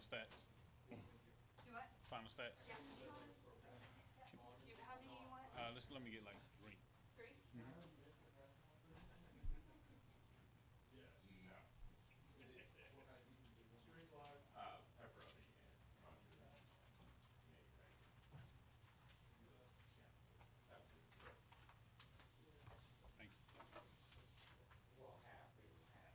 stats. Do what? Final stats. Yeah. How many you want? Let me get like 3. 3? No. Pepperoni and mustard. Thank you. Well, half. It was half.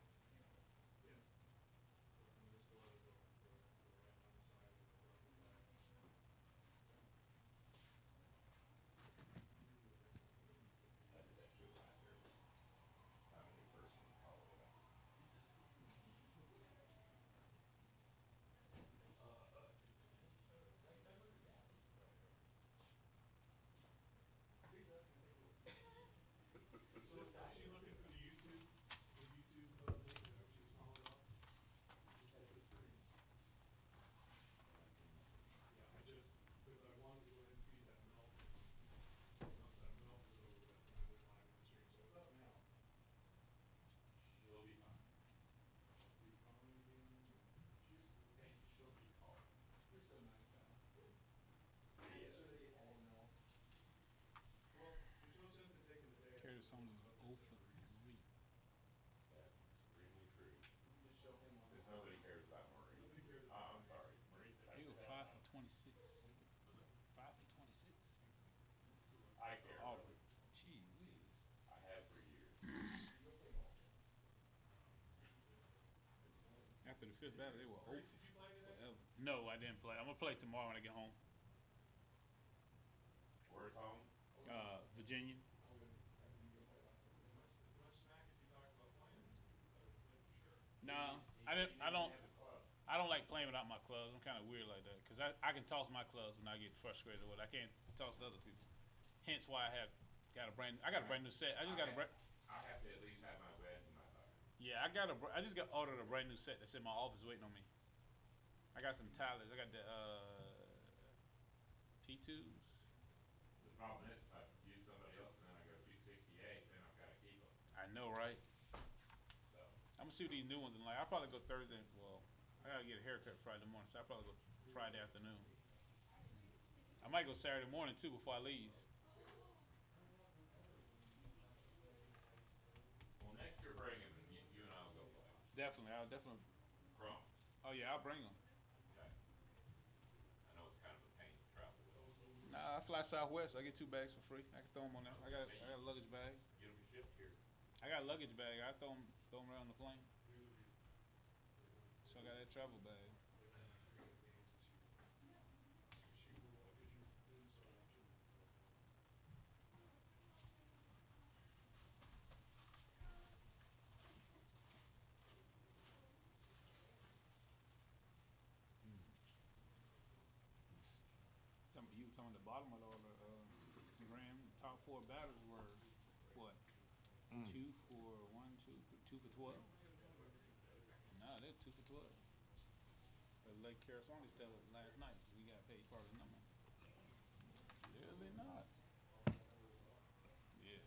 I did that too last year. I'm a new person in Colorado. So is she looking for the YouTube link that she's following up? Yeah, because I wanted to go ahead and feed that milk. Once that milk is over with, then I went live on the stream. So it's up now. She'll be fine. She'll be calm. You're so nice, Al. Yeah. Sure they get all milk. Well, there's no sense in taking the day. Carry this on to 0 for 3. That's extremely true. Just show him on. Because nobody cares about Marie. Nobody cares Oh, about I'm sorry. Marie, did I He say was that? 5 for 26. 5 for 26. I care. Oh, gee whiz. I have for years. After the 5th battle, they were 0 Did you play today? forever. No, I didn't play. I'm gonna play tomorrow when I get home. Where's home? Virginia. As much smack as he talked about playing this week, he better play for sure. No, He I didn't. I didn't don't. have a club. I don't like playing without my clubs. I'm kind of weird like that because I can toss my clubs when I get frustrated with it. I can't toss the other people. Hence why I got a brand new set. I just got a brand. I have to at least have my bed and my butter. Yeah, I just got ordered a brand new set that's in my office waiting on me. I got some Tylers. I got the P2s. The problem is, if I use somebody else and then I go 268, then I've got to keep them. I know, right? So, I'm gonna see what these new ones are like. I'll probably go Thursday. Well, I gotta get a haircut Friday morning, so I'll probably go Friday afternoon. I might go Saturday morning too before I leave. well, next year bring him and you and I'll go play. Definitely, I'll definitely. Chrome. Oh yeah, I'll bring them. Okay. I know it's kind of a pain to travel with. Nah, I fly Southwest. I get 2 bags for free. I can throw them on there. I got a luggage bag. Get them shipped here. I got a luggage bag. I throw them around the plane. So I got that travel bag. Some of you talking the bottom of the Graham top 4 batters were what? 2 for 1, 2 for 12. Nah, they're 2 for 12. But Lake Carasone tell us last night we got paid part of the number. Really not. Yeah.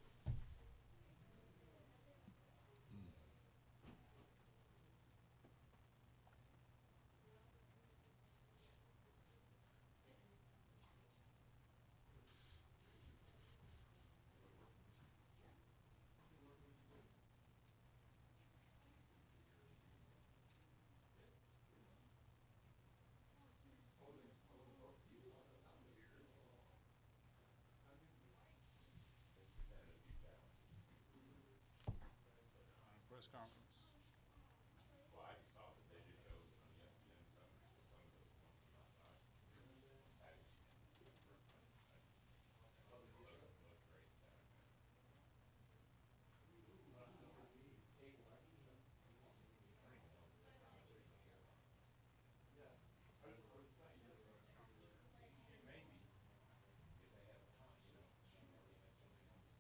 Press conference. Well, I just saw that they just showed on ESPN coverage that some of those ones from outside. Look great. Maybe. If they have time, you know, they might go to ESPN.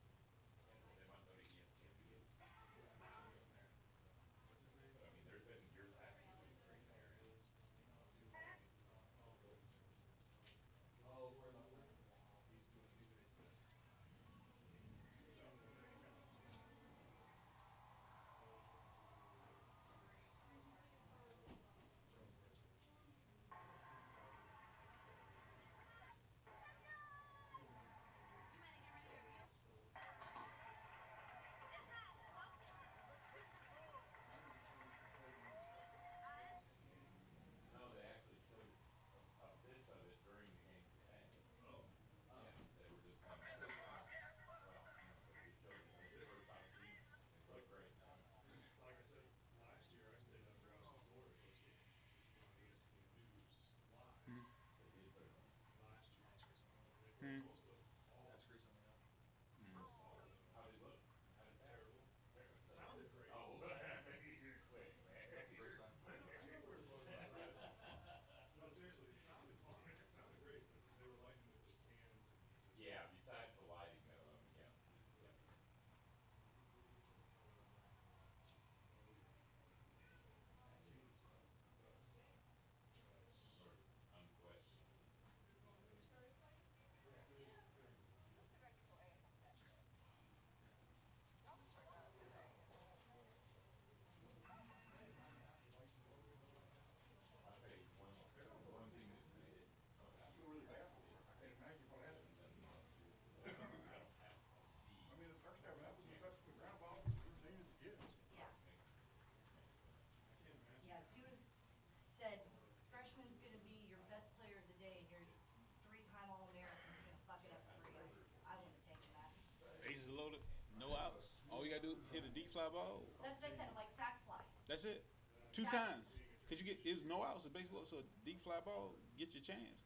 No outs. All you gotta do hit a deep fly ball. That's what I said, like sack fly. That's it. 2 times. Cause you get it was no outs. A base load, so a deep fly ball get your chance.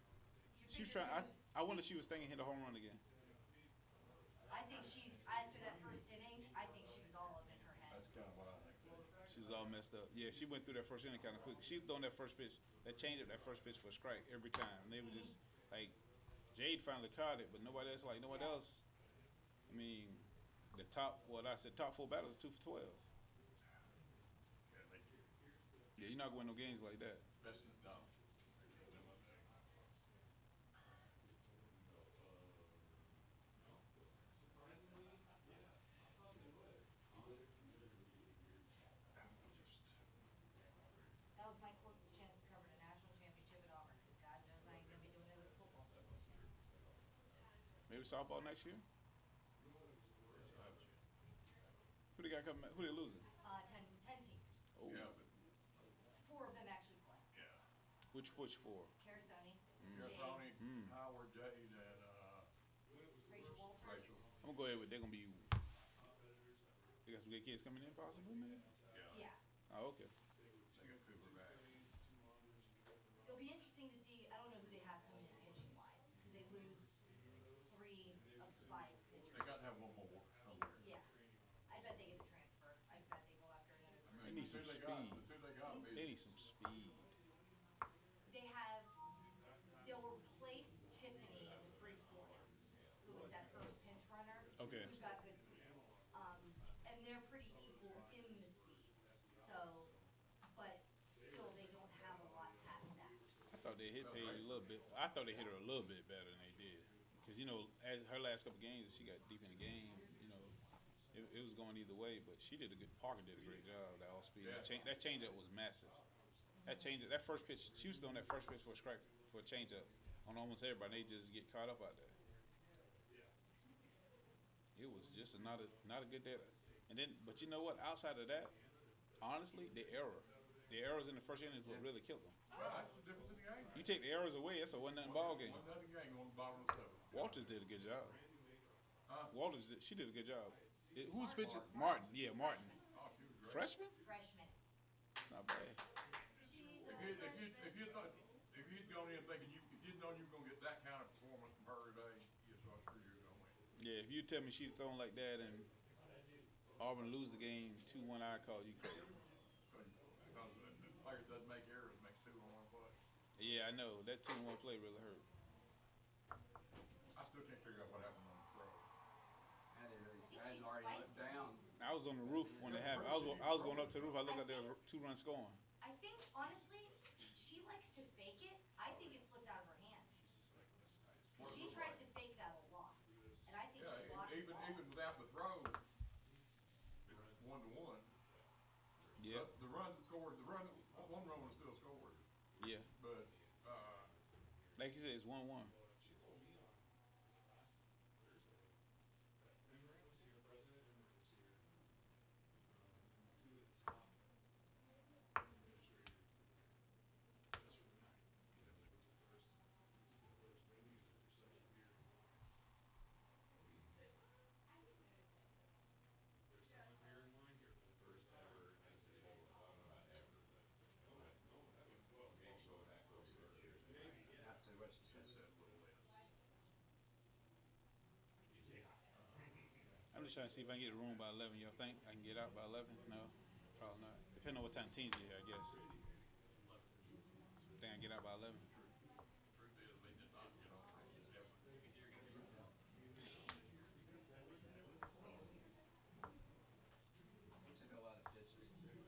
She was trying. I wonder if she was thinking hit a home run again. I think she's, after that first inning, I think she was all up in her head. That's kind of what I think. She was all messed up. Yeah, she went through that first inning kind of quick. She was throwing that first pitch, that changeup, that first pitch for a strike every time. And they were just like, Jade finally caught it, but nobody else. I mean, the top 4 batters 2 for 12. Yeah, you're not going no games like that. Especially no. That was my closest chance to cover the national championship at Auburn, because God knows I ain't gonna be doing it with football. Maybe softball next year. Who they got coming? Who they losing? 10 seniors. Oh, Yeah, but 4 of them actually play. yeah. which 4? Carisoni, Yeah, Jade, Tony, Howard, Jade, and Rachel Walters. Rachel. I'm gonna go ahead with they're gonna be. They got some good kids coming in, possibly, maybe. Yeah. Yeah. Oh, okay. They got Cooper back. It'll be interesting to see, I don't know who they have coming in pitching wise, because they lose 3 of 5 pitchers. They got to have one more somewhere. Yeah. I bet they get a transfer. I bet they go after another. I mean, They need the two some they got- speed. The two they got, They need some speed. They'll replace Tiffany with Bree Flores, who was that first pinch runner. Okay. Who's got good speed. And they're pretty equal in the speed. So, but still they don't have a lot past that. I thought they hit Paige a little bit. I thought they hit her a little bit better than they did. Because, as her last couple games, she got deep in the game. It was going either way, but she did a good. Parker did a great job. That all speed. Yeah. That changeup was massive. That first pitch, she was throwing that first pitch for a strike for a changeup on almost everybody. And they just get caught up out there. It was just not a good day. And then, but you know what? Outside of that, honestly, the errors in the first inning is what really killed them. Well, that's the difference in the game. You take the errors away, it's a 1-0 ball game. 1-0 game on the bottom of the 7th. Walters did a good job. She did a good job. Who's pitching? Martin. Martin. Yeah, Martin. Oh, she was great. Freshman? Freshman. It's not bad. She's a If you'd gone in thinking if you'd known you were gonna get that kind of performance from her today, you saw sure you were gonna win. Yeah, if you tell me she'd thrown like that and Auburn lose the game 2-1, I'd call you crazy. So, because the player doesn't make errors, makes 2 on 1 play. Yeah, I know. That 2-1 play really hurt. I still can't figure out what happened on the throw. Guys already looked down. I was on the roof when it happened. I was going up to the roof. I looked like there was 2 runs scoring. I think, honestly, she likes to fake it. I think it slipped out of her hand. She tries to fake that a lot. And I think she lost the Even ball. without the throw, it's 1-1. Yeah, The run that scored, one run was still scored, yeah. but Like you said, it's 1-1. Not say what she said. I'm just trying to see if I can get a room by 11. Y'all think I can get out by 11? No, probably not. Depending on what time teams get here, I guess. Think I can get out by 11? truth is, they did not get on. He took a lot of pitches too.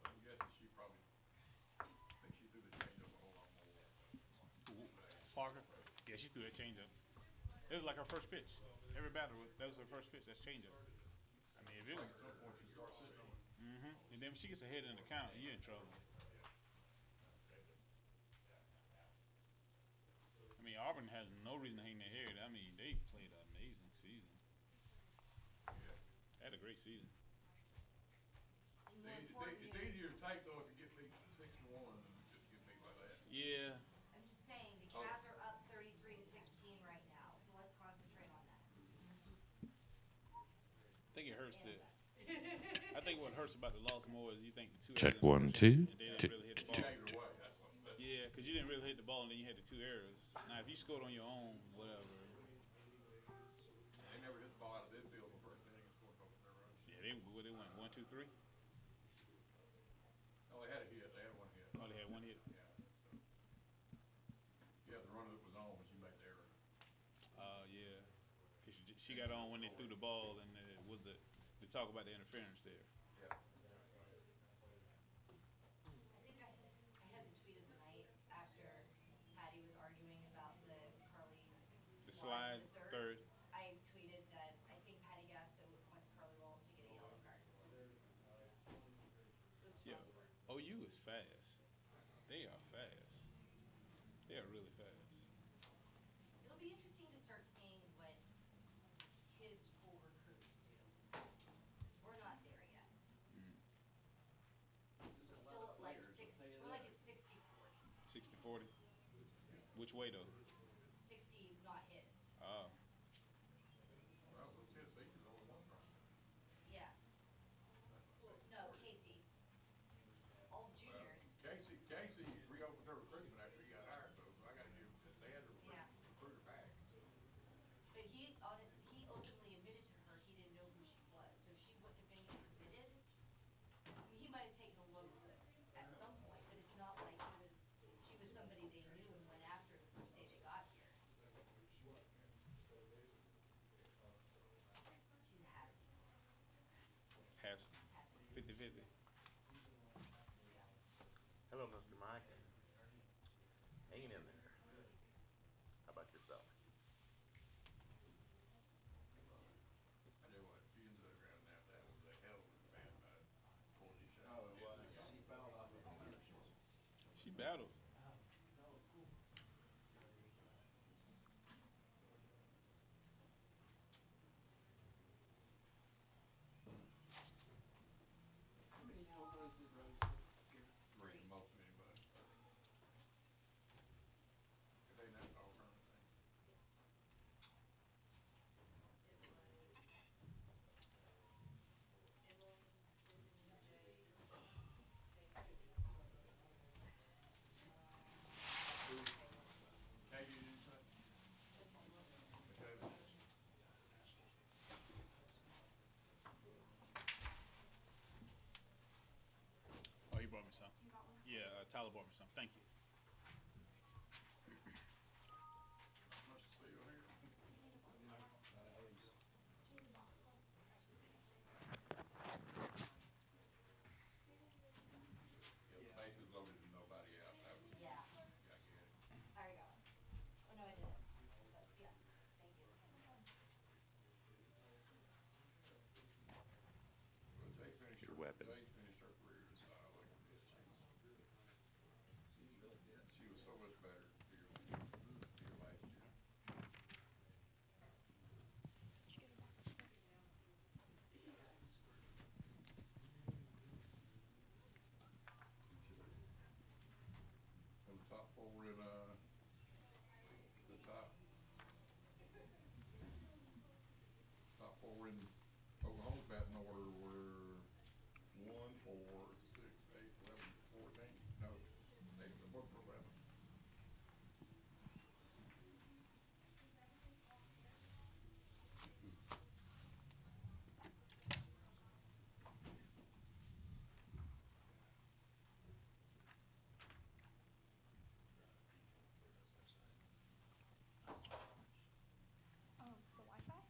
I'm guessing she probably, I think she threw the changeup a whole lot more. Parker? Yeah, she threw that changeup. It was like her first pitch. Every batter, that was her first pitch. That's changeup. I mean, if it Like was. at some point, she starts sitting on it. And then if she gets ahead in the count, you're in trouble. I mean, Auburn has no reason to hang their head. I mean, they played an amazing season. Yeah. They had a great season. And more It's important easier is, to take though if you get beat 6-1 than just get beat by that. Yeah. I'm just saying, the Cavs are up 33-16 right now. hurts I think what hurts about the loss more is you think the two Check errors in the 1 first 2. inning, and they didn't really hit the ball. Either way, that's Yeah, because you didn't really hit the ball, and then you had the 2 errors. Now, if you scored on your own, whatever. they never hit the ball out of their field in the first inning and scored both their runs. Yeah, they went 1, 2, 3. Oh, they had a hit. They had one hit. Oh, they had 1 hit. Yeah. Yeah, the runner that was on when she made the error. Yeah, because she got on when they threw the ball, and it was they talk about the interference there. Yeah. I think I had the tweet of the night after Patty was arguing about the Carly The slide slide, in the third. I tweeted that I think Patty Gasso wants Carly Walls to get a yellow card. Yeah, OU is fast. They are fast. They are really fast. It'll be interesting to start seeing what his full recruits do. 'Cause we're not there yet. We're still at like we're like at 60-40. 60-40. Which way though? 60 not his. Oh, Well, Tennessee is only one run. Yeah. No, Casey. All the juniors. Casey reopened her recruitment after he got hired, so I gotta give, they had to Yeah. recruit her back. But he openly admitted to her he didn't know who she was, so she wouldn't have been committed. I mean, he might have taken a look at some point, but it's not like she was somebody they knew and went after the first day they got here. She's a half 50-50. Hello, Mr. Mike. Hanging in there. How about yourself? I tell you what, she ended up grounding out. That was a hell of a fan by Courtney Shea. Oh, it was. She fouled off of the bench. She battled. How many home runs did Rose hit here? Three, the most of anybody. It ain't that all tournament thing. Hey, you did say? Okay. Oh, he brought me some. Yeah, Tyler brought me some. Thank you. Much to see over here. Yeah, the bases loaded and nobody out. That was, Yeah. I get it. I already got one. Oh, no, I didn't. But, yeah, thank you. Well, Jay finished Your her, weapon. Jay finished her career as like this. She was so much better here last year. And the top four in, the top four in Oklahoma's batting order were 1, 4, 6, 8, 11, 14. No, they both were 11. Oh, the Wi-Fi?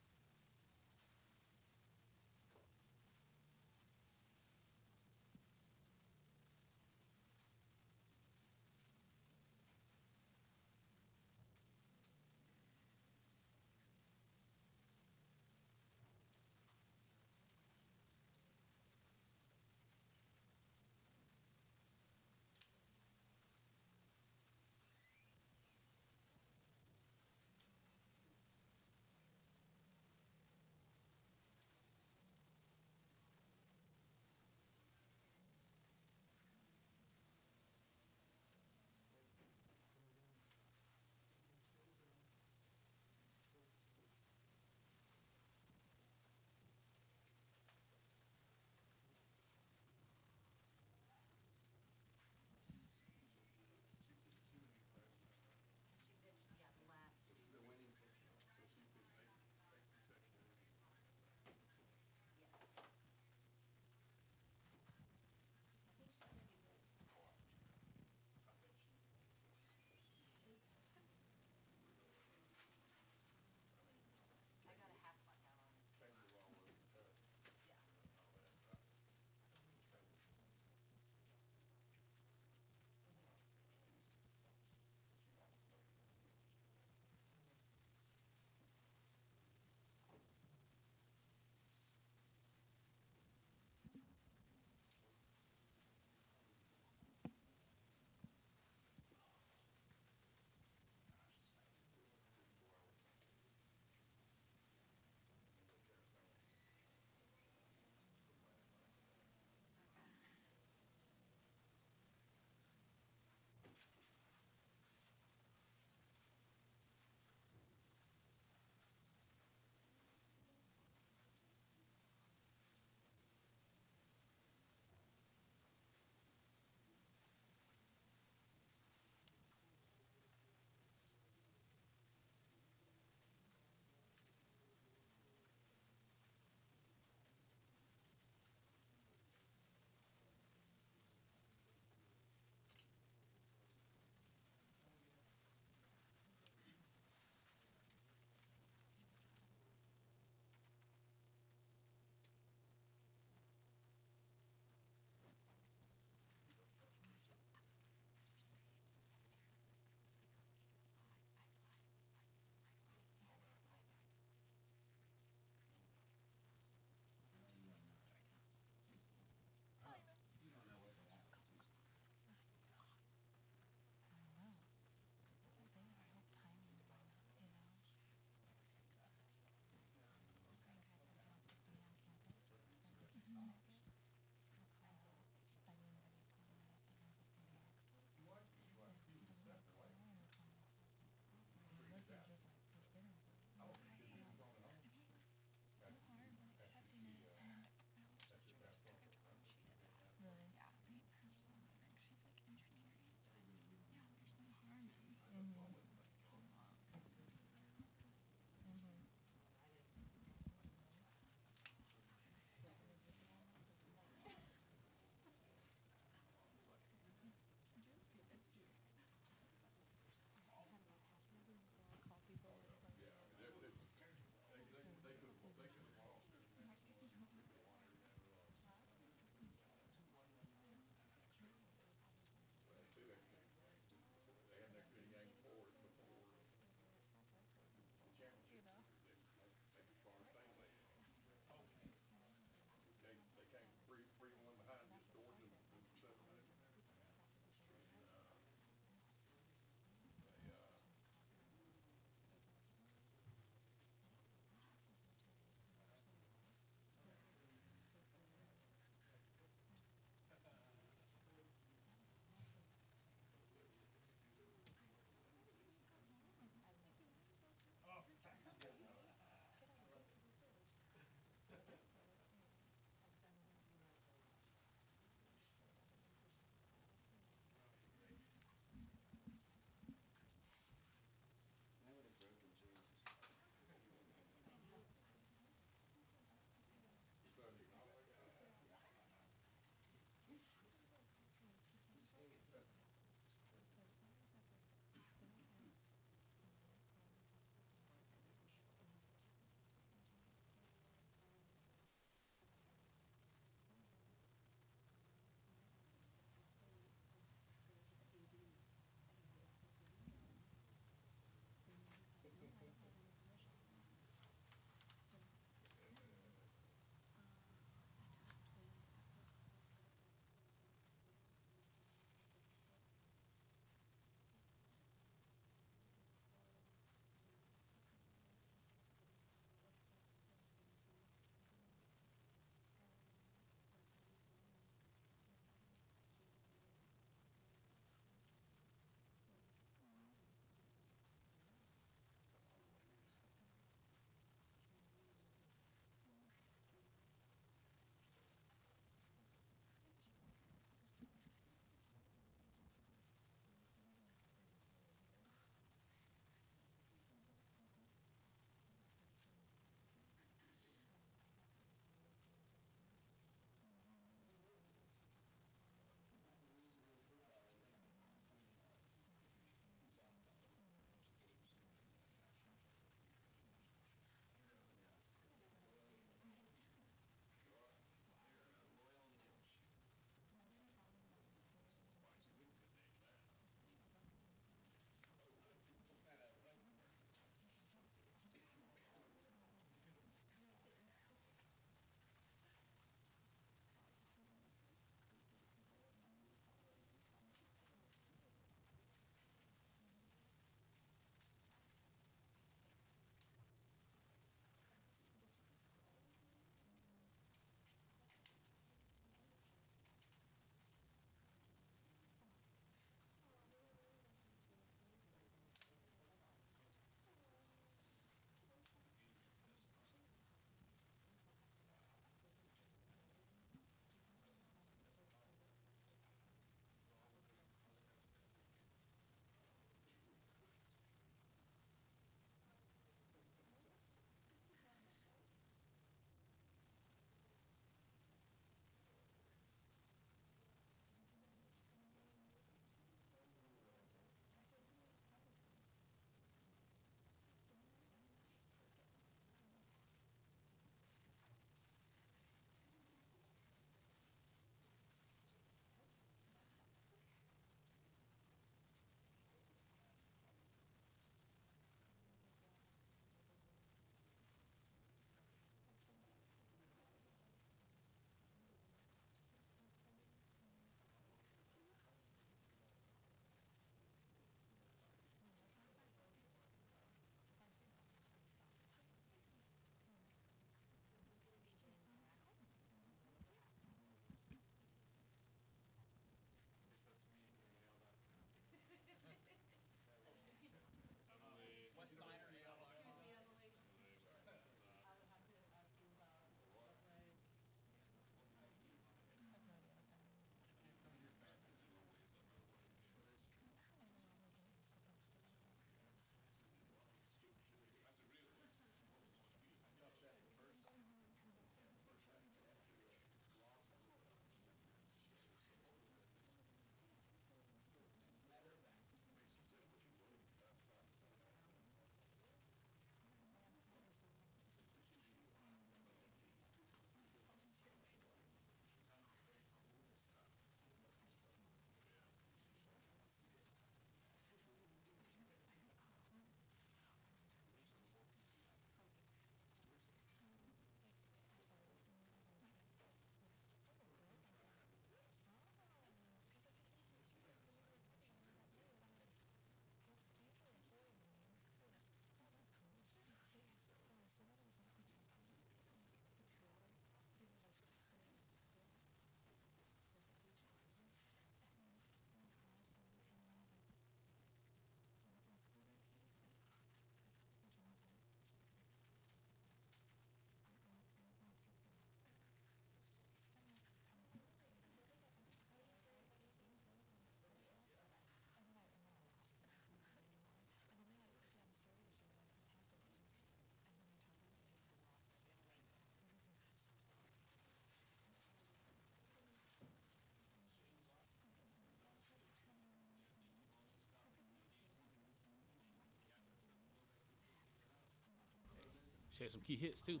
She had some key hits too.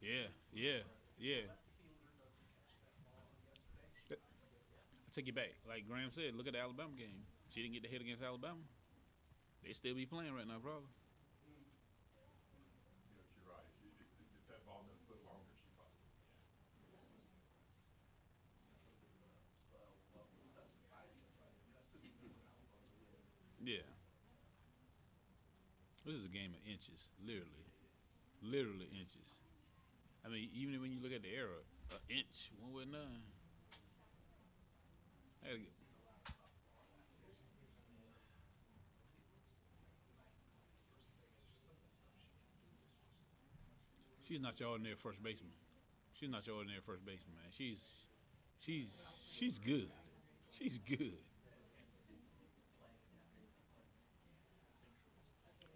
Yeah. I take it back. Like Graham said, look at the Alabama game. She didn't get the hit against Alabama. They still be playing right now, probably. Yes, you're right. If that ball been a foot longer, she probably. Yeah. This is a game of inches, literally inches. I mean, even when you look at the error, an inch, 1 with 9. I gotta get. She's not your ordinary first baseman. She's not your ordinary first baseman, man. She's good. She's good.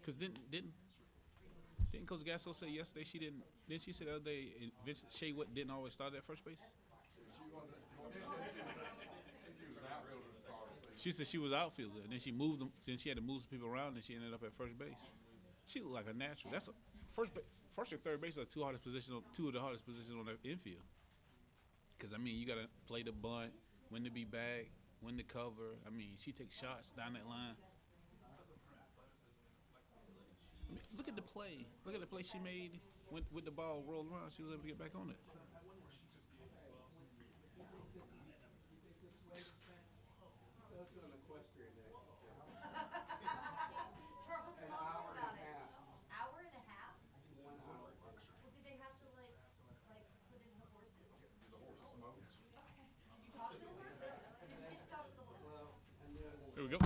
Cause didn't Coach Gasso say yesterday she didn't? Didn't she say the other day Shea Witt didn't always start at first base? She said she was outfielder, and then she moved them. Then she had to move some people around, and she ended up at first base. She looked like a natural. That's a first and third base are two of the hardest positions on the infield. Because I mean, you gotta play the bunt, when to be back, when to cover. I mean, she takes shots down that line. I mean, look at the play. Look at the play she made with the ball rolled around. She was able to get back on it. Charles, tell us all about it. Hour and a half? Well, did they have to like put in the horses? Talk to the horses. Kids talk to the horses. Here we go.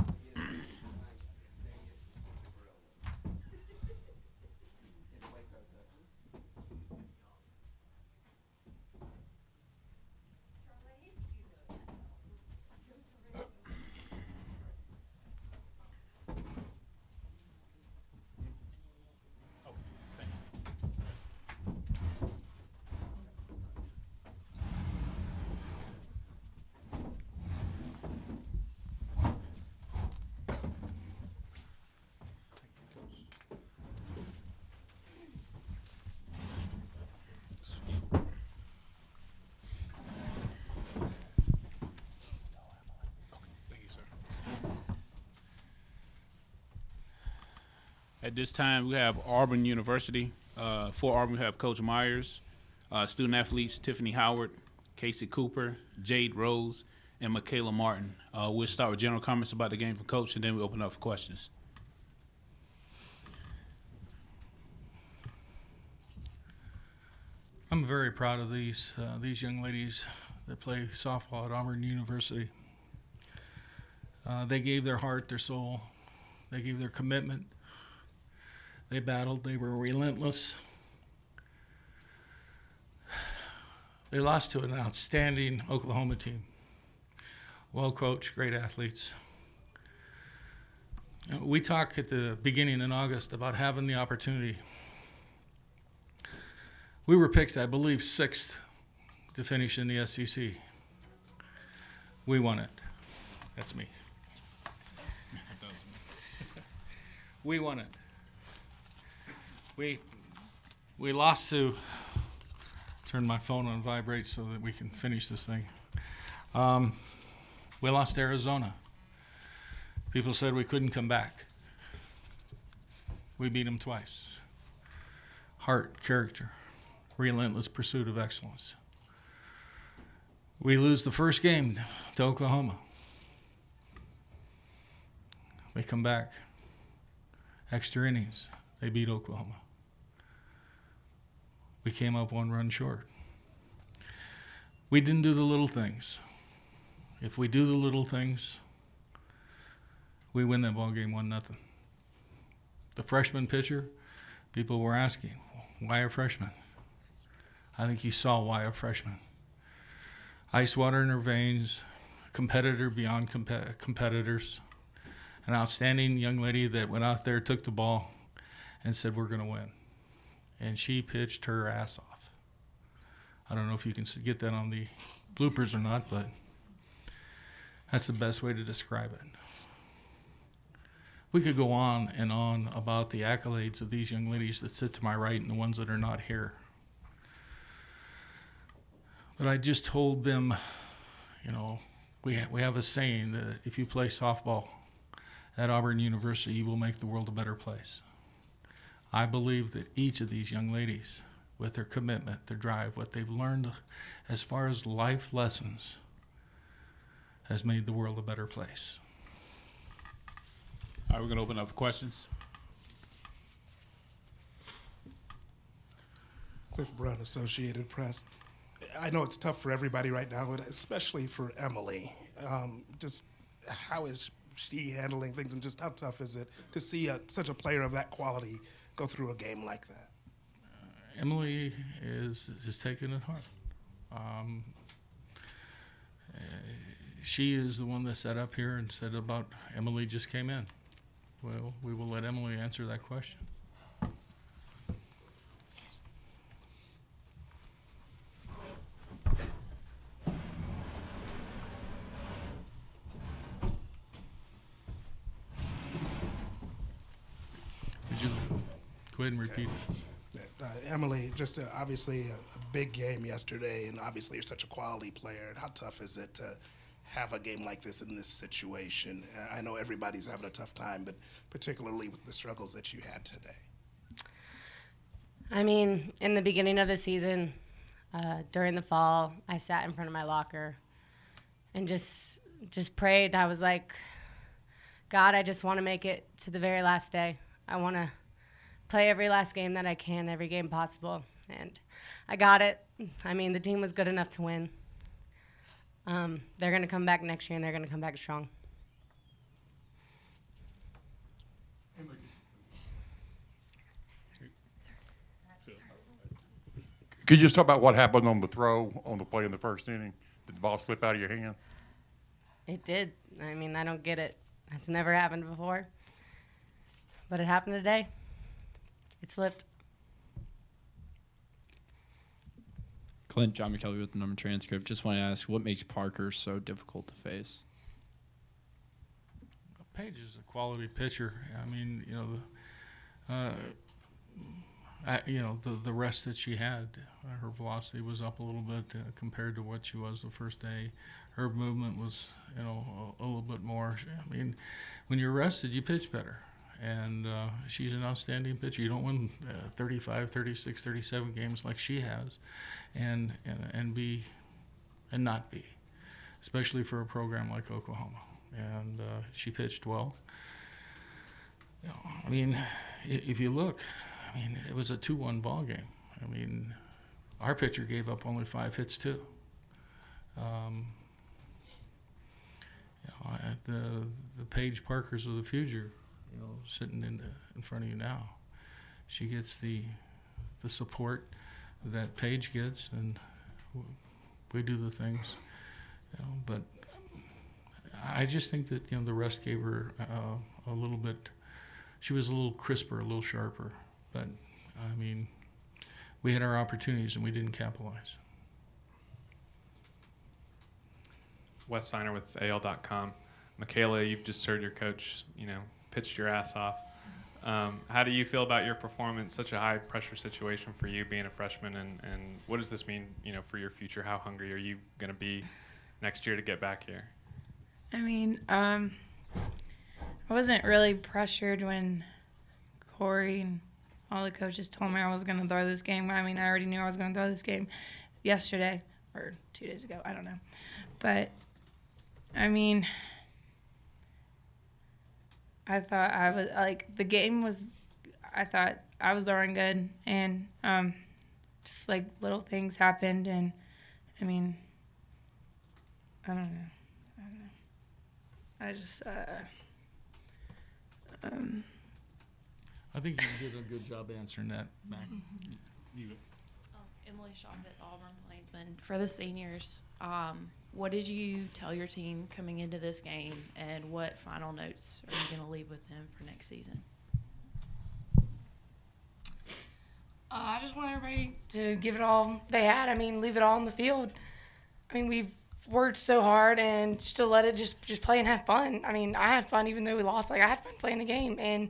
At this time, we have Auburn University. For Auburn, we have Coach Myers, student athletes Tiffany Howard, Casey Cooper, Jade Rose, and Michaela Martin. We'll start with general comments about the game from Coach, and then we open up for questions. I'm very proud of these young ladies that play softball at Auburn University. They gave their heart, their soul. They gave their commitment. They battled. They were relentless. They lost to an outstanding Oklahoma team. Well coached, great athletes. We talked at the beginning in August about having the opportunity. We were picked, I believe, 6th to finish in the SEC. We won it. That's me. We won it. We lost to, turn my phone on vibrate so that we can finish this thing. We lost to Arizona. People said we couldn't come back. We beat them twice. Heart, character, relentless pursuit of excellence. We lose the first game to Oklahoma. We come back. Extra innings. They beat Oklahoma. We came up 1 run short. We didn't do the little things. If we do the little things, we win that ball game 1-0. The freshman pitcher, people were asking, why a freshman? I think you saw why a freshman. Ice water in her veins, competitor beyond competitors, an outstanding young lady that went out there, took the ball, and said, we're going to win. And she pitched her ass off. I don't know if you can get that on the bloopers or not, but that's the best way to describe it. We could go on and on about the accolades of these young ladies that sit to my right and the ones that are not here. But I just told them, you know, we have a saying that if you play softball at Auburn University, you will make the world a better place. I believe that each of these young ladies, with their commitment, their drive, what they've learned as far as life lessons, has made the world a better place. All right, we're gonna open up for questions. Cliff Brown, Associated Press. I know it's tough for everybody right now, but especially for Emily. Just how is she handling things, and just how tough is it to see such a player of that quality go through a game like that? Emily is taking it hard. She is the one that sat up here and said about Emily just came in. Well, we will let Emily answer that question. Would you go ahead and repeat it? Emily, just obviously a big game yesterday, and obviously you're such a quality player. And how tough is it to have a game like this in this situation? I know everybody's having a tough time, but particularly with the struggles that you had today. I mean, in the beginning of the season, during the fall, I sat in front of my locker and just prayed. I was like, God, I just want to make it to the very last day. I want to play every last game that I can, every game possible. And I got it. I mean, the team was good enough to win. They're going to come back next year, and they're going to come back strong. Could you just talk about what happened on the throw on the play in the first inning? Did the ball slip out of your hand? It did. I mean, I don't get it. That's never happened before. But it happened today. It slipped. Clint, John McKelvey with the Number Transcript. Just want to ask, what makes Parker so difficult to face? Paige is a quality pitcher. I mean, the rest that she had, her velocity was up a little bit compared to what she was the first day. Her movement was, a little bit more. I mean, when you're rested, you pitch better. And she's an outstanding pitcher. You don't win 35, 36, 37 games like she has and not be, especially for a program like Oklahoma. And she pitched well. I mean, if you look, it was a 2-1 ball game. I mean, our pitcher gave up only 5 hits too. The Paige Parkers of the future, sitting in front of you now, she gets the support that Paige gets, and we do the things, but I just think that the rest gave her a little bit. She was a little crisper, a little sharper, but I mean, we had our opportunities and we didn't capitalize. Wes Steiner with AL.com. Michaela, you've just heard your coach, pitched your ass off. How do you feel about your performance? Such a high pressure situation for you being a freshman, and what does this mean, for your future? How hungry are you going to be next year to get back here? I mean, I wasn't really pressured when Corey and all the coaches told me I was going to throw this game. I mean, I already knew I was going to throw this game yesterday or 2 days ago. I don't know. But, I mean, I thought I was, I thought I was throwing good. And just, little things happened. And, I mean, I don't know. I just, I think you did a good job answering that, Mac. Emily Shaw at Auburn Plainsman. For the seniors, what did you tell your team coming into this game, and what final notes are you going to leave with them for next season? I just want everybody to give it all they had. I mean, leave it all on the field. I mean, we've worked so hard and just to let it just play and have fun. I mean, I had fun even though we lost. Like, I had fun playing the game, and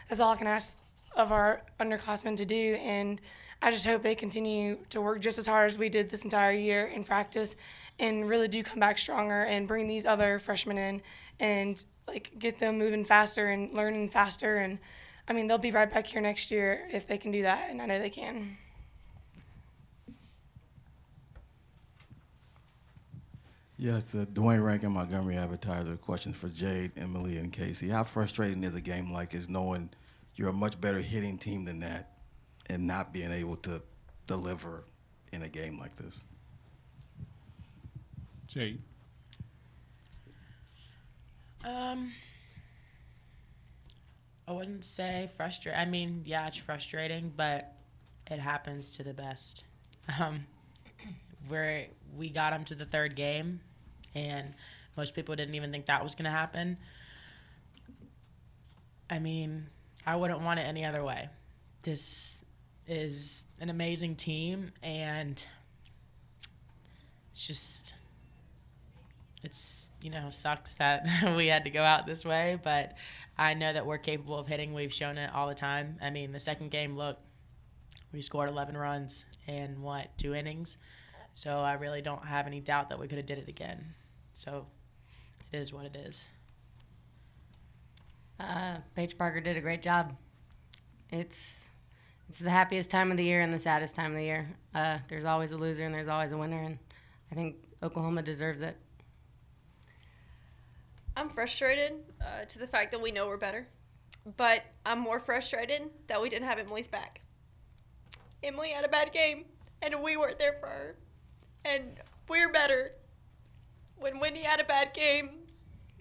that's all I can ask of our underclassmen to do. And I just hope they continue to work just as hard as we did this entire year in practice and really do come back stronger and bring these other freshmen in and, like, get them moving faster and learning faster. And, I mean, they'll be right back here next year if they can do that, and I know they can. Yes, the Dwayne Rankin Montgomery Advertiser. Questions for Jade, Emily, and Casey. How frustrating is a game like this knowing you're a much better hitting team than that and not being able to deliver in a game like this? Jade. I wouldn't say frustrating. I mean, yeah, it's frustrating, but it happens to the best. We got them to the third game, and most people didn't even think that was going to happen. I mean, I wouldn't want it any other way. This is an amazing team, and it's sucks that we had to go out this way, but I know that we're capable of hitting. We've shown it all the time. I mean, the second game, look, we scored 11 runs in, 2 innings? So I really don't have any doubt that we could have did it again. So it is what it is. Paige Parker did a great job. It's the happiest time of the year and the saddest time of the year. There's always a loser and there's always a winner, and I think Oklahoma deserves it. I'm frustrated to the fact that we know we're better, but I'm more frustrated that we didn't have Emily's back. Emily had a bad game, and we weren't there for her, and we're better. When Wendy had a bad game,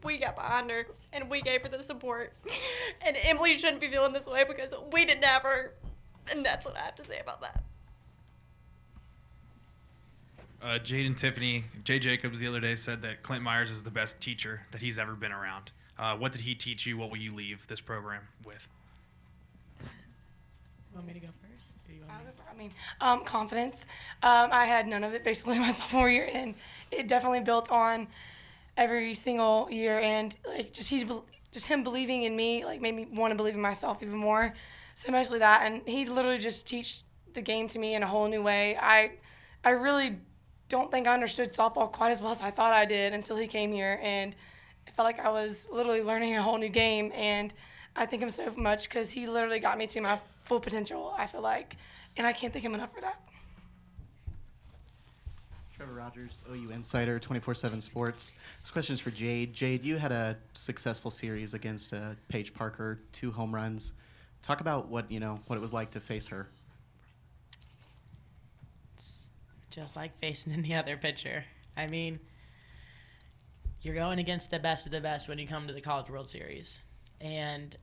we got behind her, and we gave her the support. And Emily shouldn't be feeling this way because we didn't have her, and that's what I have to say about that. Jade and Tiffany, Jay Jacobs the other day said that Clint Myers is the best teacher that he's ever been around. What did he teach you? What will you leave this program with? Want me to go first? Or you want me to? I mean, confidence. I had none of it basically my sophomore year, and it definitely built on every single year. And like just him believing in me, like made me want to believe in myself even more. So mostly that, and he literally just teach the game to me in a whole new way. I really don't think I understood softball quite as well as I thought I did until he came here, and I felt like I was literally learning a whole new game. And I thank him so much because he literally got me to my full potential, I feel like, and I can't thank him enough for that. Trevor Rogers, OU Insider, 24/7 Sports. This question is for Jade. Jade, you had a successful series against Paige Parker, 2 home runs. Talk about what it was like to face her. It's just like facing any other pitcher. I mean, you're going against the best of the best when you come to the College World Series. And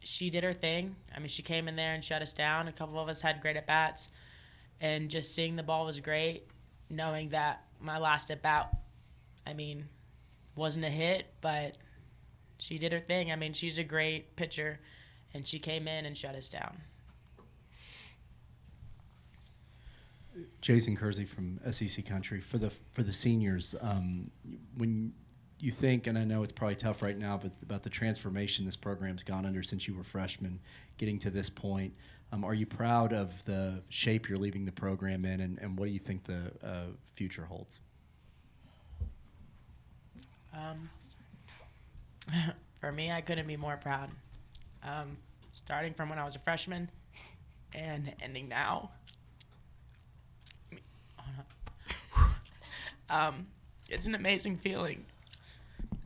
she did her thing. I mean, she came in there and shut us down. A couple of us had great at-bats. And just seeing the ball was great, knowing that my last at-bat, I mean, wasn't a hit, but she did her thing. I mean, she's a great pitcher, and she came in and shut us down. Jason Kersey from SEC Country. For the seniors, when you think, and I know it's probably tough right now, but about the transformation this program's gone under since you were freshmen, getting to this point, are you proud of the shape you're leaving the program in, and what do you think the future holds? For me, I couldn't be more proud. Starting from when I was a freshman and ending now. It's an amazing feeling.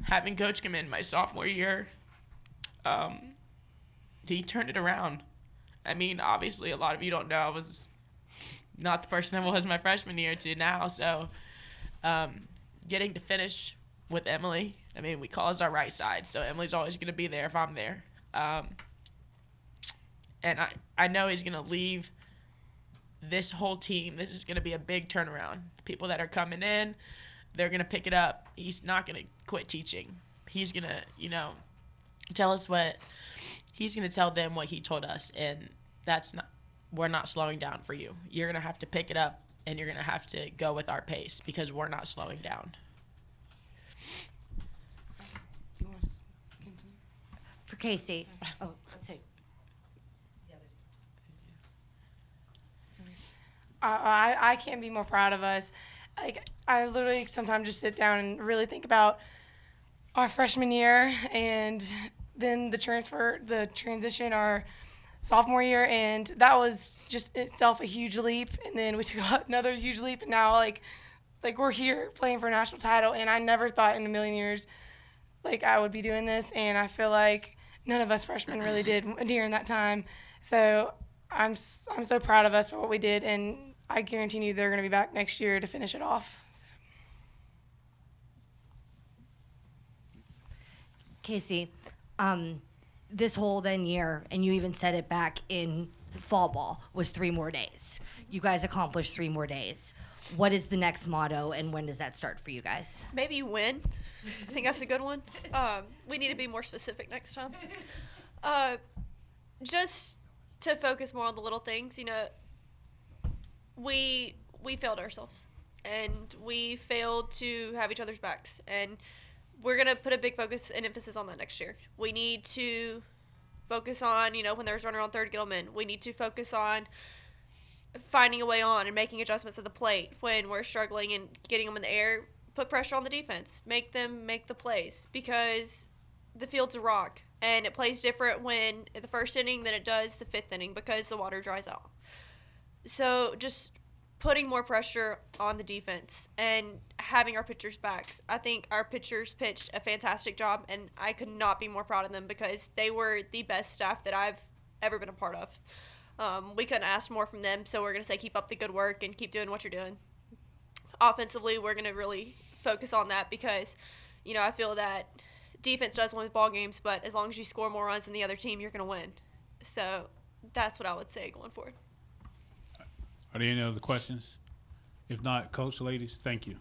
Having Coach come in my sophomore year, he turned it around. I mean, obviously, a lot of you don't know I was not the person I was my freshman year to now. So getting to finish with Emily, I mean, we call us our right side. So Emily's always going to be there if I'm there. And I know he's going to leave this whole team. This is going to be a big turnaround. People that are coming in, they're going to pick it up. He's not going to quit teaching. He's going to, tell us he's going to tell them what he told us. And we're not slowing down for you. You're going to have to pick it up and you're going to have to go with our pace because we're not slowing down. For Casey. Oh, let's see. I can't be more proud of us. Like, I literally sometimes just sit down and really think about our freshman year and then the transition our sophomore year, and that was just itself a huge leap. And then we took another huge leap, and now like we're here playing for a national title. And I never thought in a million years like I would be doing this, and I feel like none of us freshmen really did during that time. So I'm so proud of us for what we did, and I guarantee you they're going to be back next year to finish it off. So. Casey, this whole then year, and you even said it back in fall ball, was 3 more days. You guys accomplished 3 more days. What is the next motto, and when does that start for you guys? Maybe win. I think that's a good one. We need to be more specific next time. Just to focus more on the little things, you know, we failed ourselves, and we failed to have each other's backs, and we're going to put a big focus and emphasis on that next year. We need to focus on, you know, when there's runner on third, get them in. We need to focus on finding a way on and making adjustments at the plate when we're struggling and getting them in the air. Put pressure on the defense. Make them make the plays, because the field's a rock, and it plays different when in the first inning than it does the 5th inning because the water dries out. So just putting more pressure on the defense and having our pitchers' backs. I think our pitchers pitched a fantastic job, and I could not be more proud of them because they were the best staff that I've ever been a part of. We couldn't ask more from them, so we're going to say keep up the good work and keep doing what you're doing. Offensively, we're going to really focus on that because, you know, I feel that defense does win ball games, but as long as you score more runs than the other team, you're going to win. So that's what I would say going forward. Are there any other questions? If not, Coach, ladies, thank you.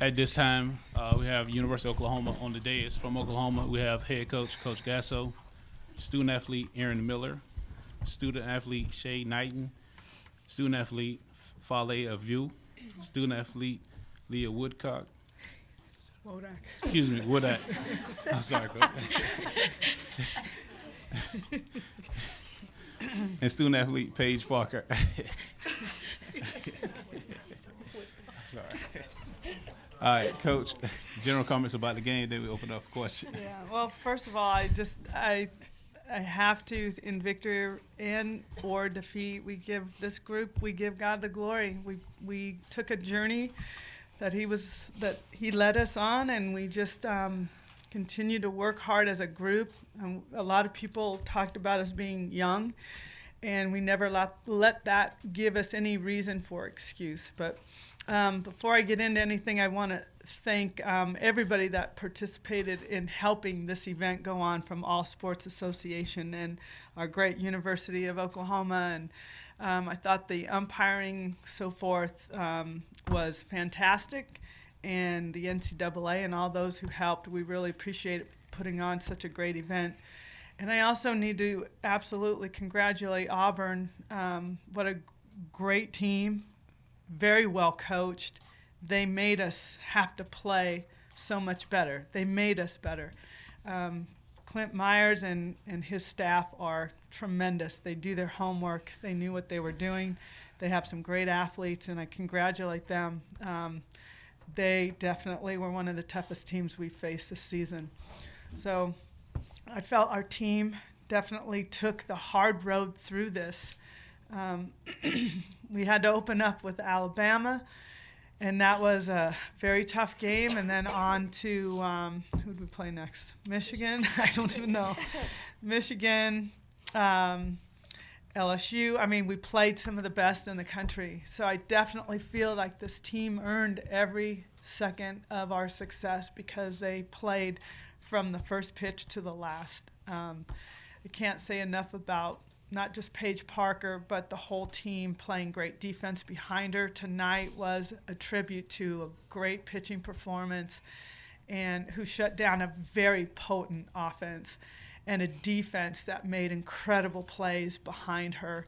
At this time, we have University of Oklahoma on the dais. From Oklahoma, we have head coach, Coach Gasso, student athlete Aaron Miller, student athlete Shay Knighton, student athlete Fale Aviu, student athlete Leah Woodcock. Wodak. Excuse me, Wodak. I'm sorry, Coach. And student athlete Paige Parker. Sorry. All right, Coach, general comments about the game, then we open up for questions. Yeah, well, first of all, I have to, in victory and or defeat, we give God the glory. We took a journey that he led us on, and we just continue to work hard as a group. A lot of people talked about us being young, and we never let that give us any reason for excuse. But before I get into anything, I want to thank everybody that participated in helping this event go on, from All Sports Association and our great University of Oklahoma. And I thought the umpiring, so forth, was fantastic. And the NCAA and all those who helped, we really appreciate putting on such a great event. And I also need to absolutely congratulate Auburn. What a great team, very well coached. They made us have to play so much better. They made us better. Clint Myers and his staff are tremendous. They do their homework. They knew what they were doing. They have some great athletes, and I congratulate them. They definitely were one of the toughest teams we faced this season. So I felt our team definitely took the hard road through this. We had to open up with Alabama, and that was a very tough game. And then on to, who did we play next? Michigan? I don't even know. Michigan, LSU. I mean, we played some of the best in the country. So I definitely feel like this team earned every second of our success because they played from the first pitch to the last. I can't say enough about not just Paige Parker, but the whole team playing great defense behind her. Tonight was a tribute to a great pitching performance, and who shut down a very potent offense and a defense that made incredible plays behind her.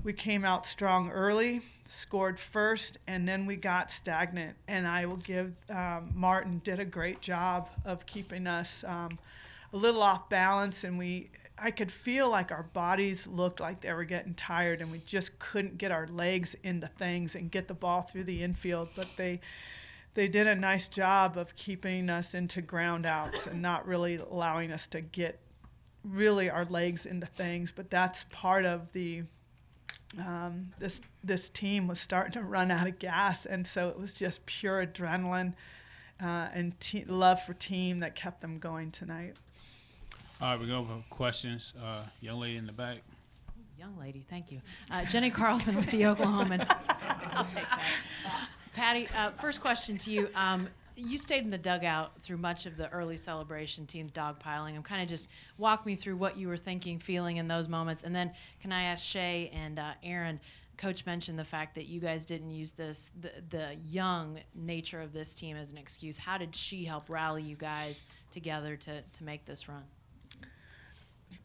We came out strong early, scored first, and then we got stagnant. And I will give Martin did a great job of keeping us a little off balance, and I could feel like our bodies looked like they were getting tired, and we just couldn't get our legs into things and get the ball through the infield. But they did a nice job of keeping us into ground outs and not really allowing us to get really our legs into things. But that's part of the this team was starting to run out of gas, and so it was just pure adrenaline and love for team that kept them going tonight. All right, we go for questions. Young lady in the back. Young lady, thank you. Jenny Carlson with the Oklahoman. I'll take that. Patty, first question to you. You stayed in the dugout through much of the early celebration, teams dogpiling. Kind of just walk me through what you were thinking, feeling in those moments. And then can I ask Shay and Aaron, Coach mentioned the fact that you guys didn't use the young nature of this team as an excuse. How did she help rally you guys together to make this run?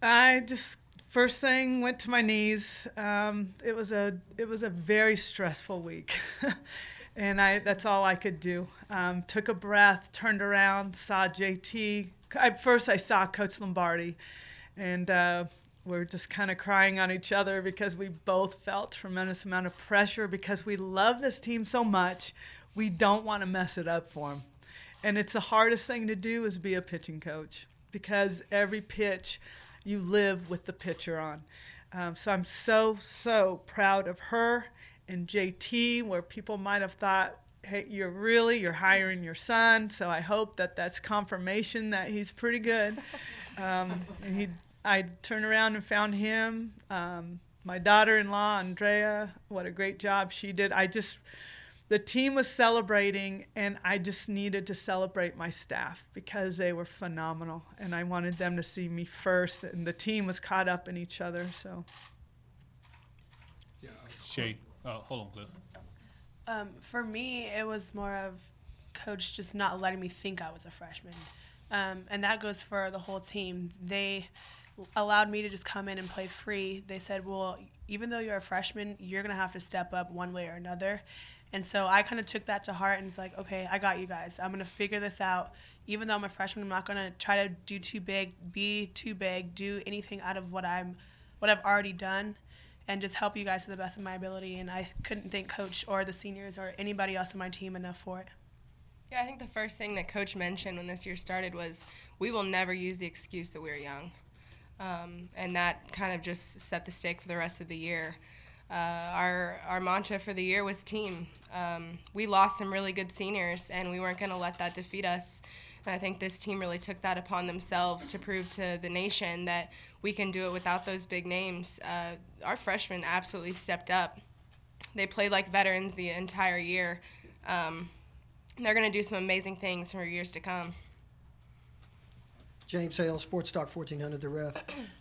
I just first thing went to my knees. It was a very stressful week, and that's all I could do. Took a breath, turned around, saw JT. First I saw Coach Lombardi, and we're just kind of crying on each other because we both felt tremendous amount of pressure because we love this team so much. We don't want to mess it up for them, and it's the hardest thing to do is be a pitching coach because every pitch you live with the pitcher on. So I'm so proud of her and JT, where people might have thought, hey, you're hiring your son. So I hope that's confirmation that he's pretty good. I turned around and found him. My daughter-in-law, Andrea, what a great job she did. The team was celebrating, and I just needed to celebrate my staff because they were phenomenal, and I wanted them to see me first, and the team was caught up in each other. So, yeah. Shay, hold on, Cliff. For me, it was more of Coach just not letting me think I was a freshman. And that goes for the whole team. They allowed me to just come in and play free. They said, well, even though you're a freshman, you're going to have to step up one way or another. And so I kind of took that to heart and was like, okay, I got you guys. I'm going to figure this out. Even though I'm a freshman, I'm not going to try to do too big, be too big, do anything out of what I've already done, and just help you guys to the best of my ability. And I couldn't thank Coach or the seniors or anybody else on my team enough for it. Yeah, I think the first thing that Coach mentioned when this year started was we will never use the excuse that we're young. And that kind of just set the stake for the rest of the year. Our mantra for the year was team. We lost some really good seniors, and we weren't going to let that defeat us. And I think this team really took that upon themselves to prove to the nation that we can do it without those big names. Our freshmen absolutely stepped up. They played like veterans the entire year. They're going to do some amazing things for years to come. James Hale, Sports Talk 1400, The Ref.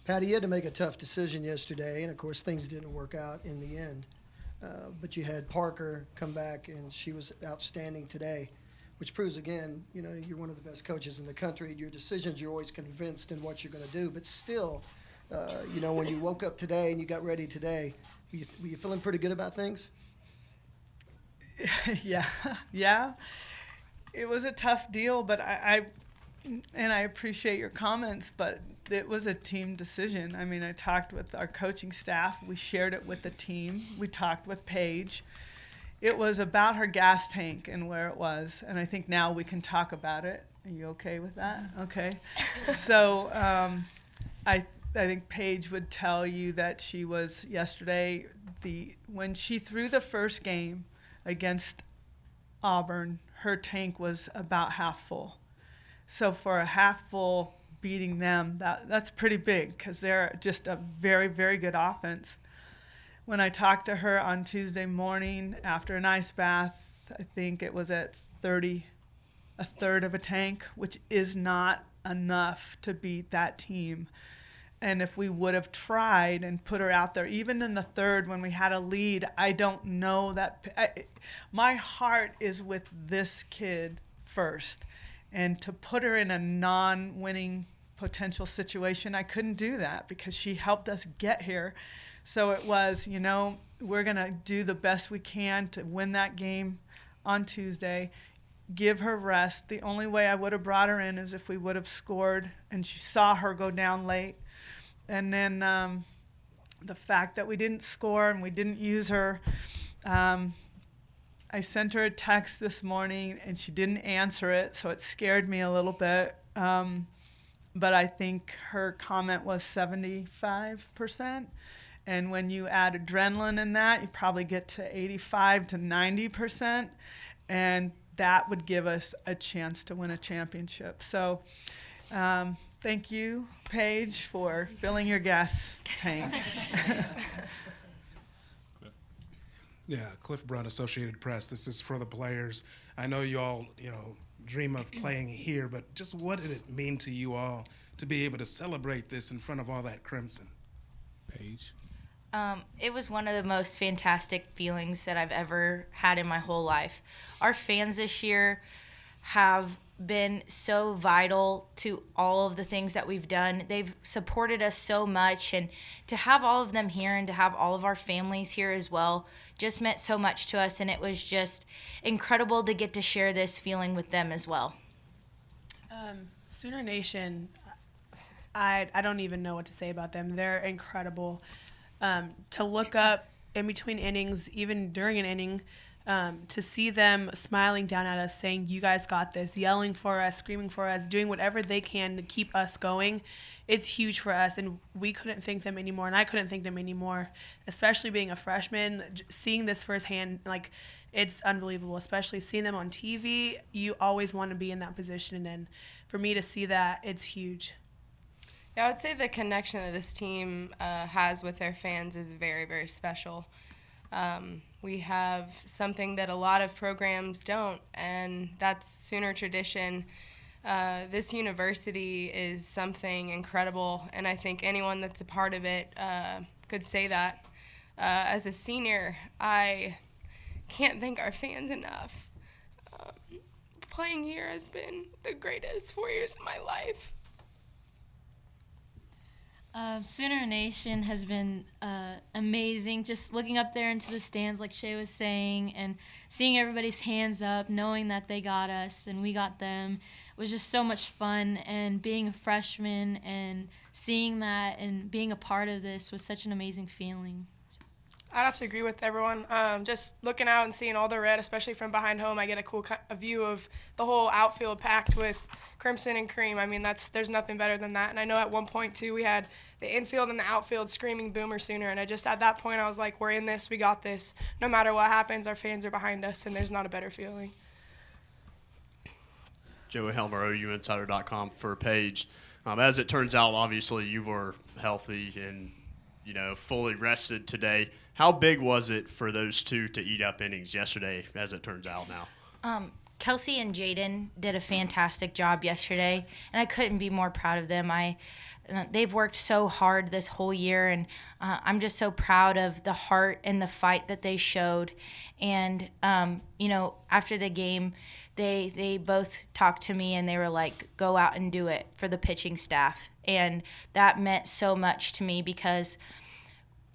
Patty, you had to make a tough decision yesterday, and of course things didn't work out in the end. But you had Parker come back, and she was outstanding today, which proves again, you're one of the best coaches in the country. Your decisions, you're always convinced in what you're going to do. But still, when you woke up today and you got ready today, were you feeling pretty good about things? Yeah. It was a tough deal, but I appreciate your comments, but it was a team decision. I mean, I talked with our coaching staff. We shared it with the team. We talked with Paige. It was about her gas tank and where it was, and I think now we can talk about it. Are you okay with that? Okay. So I think Paige would tell you that she was yesterday, when she threw the first game against Auburn, her tank was about half full. So for a half full beating them, that's pretty big because they're just a very, very good offense. When I talked to her on Tuesday morning after an ice bath, I think it was at 30, a third of a tank, which is not enough to beat that team. And if we would have tried and put her out there, even in the third when we had a lead, I don't know that. My heart is with this kid first. And to put her in a non-winning potential situation, I couldn't do that because she helped us get here. So it was, we're going to do the best we can to win that game on Tuesday, give her rest. The only way I would have brought her in is if we would have scored and she saw her go down late. And then the fact that we didn't score and we didn't use her, I sent her a text this morning and she didn't answer it, so it scared me a little bit. But I think her comment was 75%. And when you add adrenaline in that, you probably get to 85 to 90%. And that would give us a chance to win a championship. So thank you, Paige, for filling your gas tank. Yeah, Cliff Brunt, Associated Press. This is for the players. I know you all, dream of playing here, but just what did it mean to you all to be able to celebrate this in front of all that crimson? Paige? It was one of the most fantastic feelings that I've ever had in my whole life. Our fans this year have been so vital to all of the things that we've done. They've supported us so much, and to have all of them here and to have all of our families here as well just meant so much to us, and it was just incredible to get to share this feeling with them as well. Sooner Nation, I don't even know what to say about them. They're incredible. To look up in between innings, even during an inning, to see them smiling down at us, saying, you guys got this, yelling for us, screaming for us, doing whatever they can to keep us going, it's huge for us, and we couldn't thank them anymore, and I couldn't thank them anymore, especially being a freshman, seeing this firsthand, it's unbelievable, especially seeing them on TV. You always want to be in that position, and for me to see that, it's huge. Yeah, I would say the connection that this team has with their fans is very, very special. We have something that a lot of programs don't, and that's Sooner tradition. This university is something incredible, and I think anyone that's a part of it could say that. As a senior, I can't thank our fans enough playing here has been the greatest 4 years of my life. Sooner Nation has been amazing. Just looking up there into the stands, like Shay was saying, and seeing everybody's hands up, knowing that they got us and we got them, was just so much fun. And being a freshman and seeing that and being a part of this was such an amazing feeling. I'd have to agree with everyone. Just looking out and seeing all the red, especially from behind home, I get a view of the whole outfield packed with crimson and cream. I mean, there's nothing better than that. And I know at one point, too, we had the infield and the outfield screaming Boomer Sooner. And at that point, I was like, we're in this. We got this. No matter what happens, our fans are behind us, and there's not a better feeling. Joey Helmer, OUinsider.com for Paige. As it turns out, obviously, you were healthy and, fully rested today. How big was it for those two to eat up innings yesterday, as it turns out now? Kelsey and Jaden did a fantastic job yesterday, and I couldn't be more proud of them. They've worked so hard this whole year, and I'm just so proud of the heart and the fight that they showed. And, after the game, they both talked to me, and they were like, go out and do it for the pitching staff. And that meant so much to me because –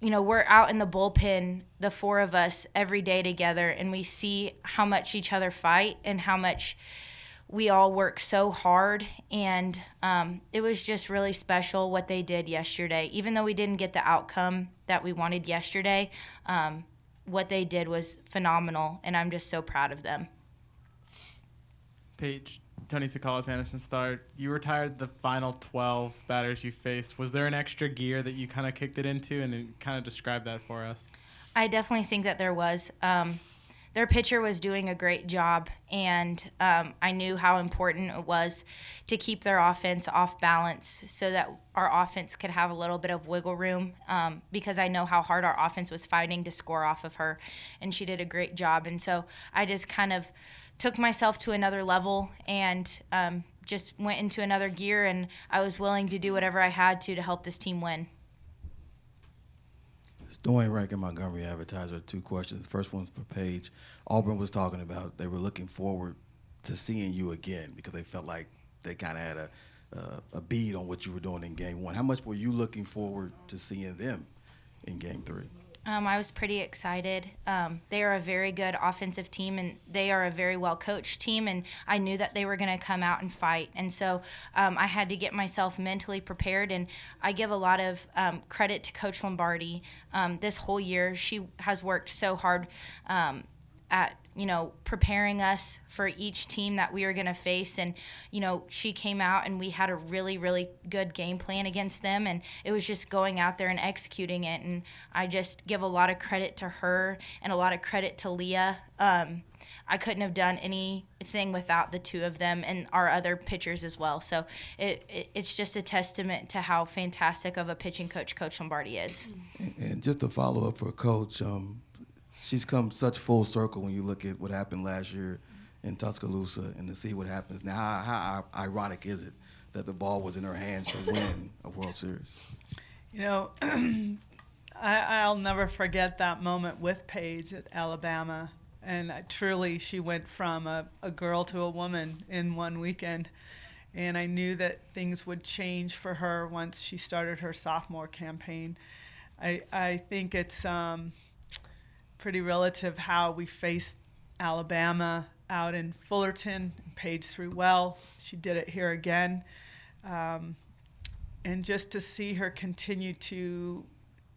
we're out in the bullpen, the four of us, every day together, and we see how much each other fight and how much we all work so hard. And it was just really special what they did yesterday. Even though we didn't get the outcome that we wanted yesterday, what they did was phenomenal, and I'm just so proud of them. Paige, Tony Sakalas, Anderson Star, you retired the final 12 batters you faced. Was there an extra gear that you kind of kicked it into, and kind of describe that for us? I definitely think that there was. Their pitcher was doing a great job, and I knew how important it was to keep their offense off balance so that our offense could have a little bit of wiggle room, because I know how hard our offense was fighting to score off of her, and she did a great job. And so I just kind of took myself to another level and just went into another gear, and I was willing to do whatever I had to help this team win. It's Dwayne Rankin, Montgomery Advertiser. 2 questions. First one's for Paige. Auburn was talking about they were looking forward to seeing you again because they felt like they kind of had a bead on what you were doing in Game 1. How much were you looking forward to seeing them in Game 3? I was pretty excited. They are a very good offensive team, and they are a very well-coached team, and I knew that they were going to come out and fight. And so I had to get myself mentally prepared, and I give a lot of credit to Coach Lombardi. This whole year, she has worked so hard at preparing us for each team that we were going to face. And, she came out and we had a really, really good game plan against them. And it was just going out there and executing it. And I just give a lot of credit to her and a lot of credit to Leah. I couldn't have done anything without the two of them and our other pitchers as well. So it's just a testament to how fantastic of a pitching coach Coach Lombardi is. And just to follow up for Coach, she's come such full circle when you look at what happened last year in Tuscaloosa and to see what happens now. How ironic is it that the ball was in her hands to win a World Series? I'll never forget that moment with Paige at Alabama. And truly, she went from a girl to a woman in one weekend. And I knew that things would change for her once she started her sophomore campaign. I think it's pretty relative how we faced Alabama out in Fullerton. Paige threw well. She did it here again. And just to see her continue to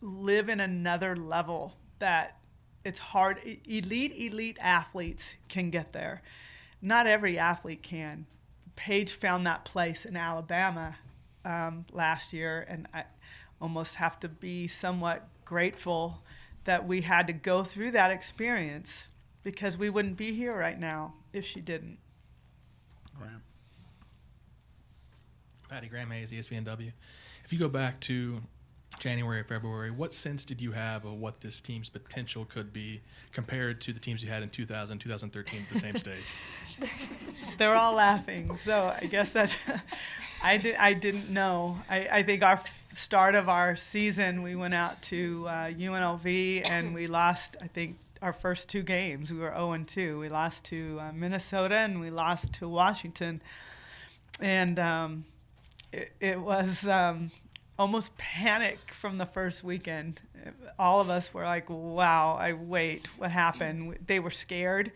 live in another level that it's hard. Elite athletes can get there. Not every athlete can. Paige found that place in Alabama last year, and I almost have to be somewhat grateful that we had to go through that experience because we wouldn't be here right now if she didn't. Graham. Patty Graham Hayes, ESPNW. If you go back to January or February, what sense did you have of what this team's potential could be compared to the teams you had in 2000, 2013 at the same stage? They're all laughing, so I guess that's I didn't know. I think our start of our season, we went out to UNLV and we lost, I think, our first 2 games. We were 0-2. We lost to Minnesota and we lost to Washington. And it was almost panic from the first weekend. All of us were like, wow, what happened? They were scared,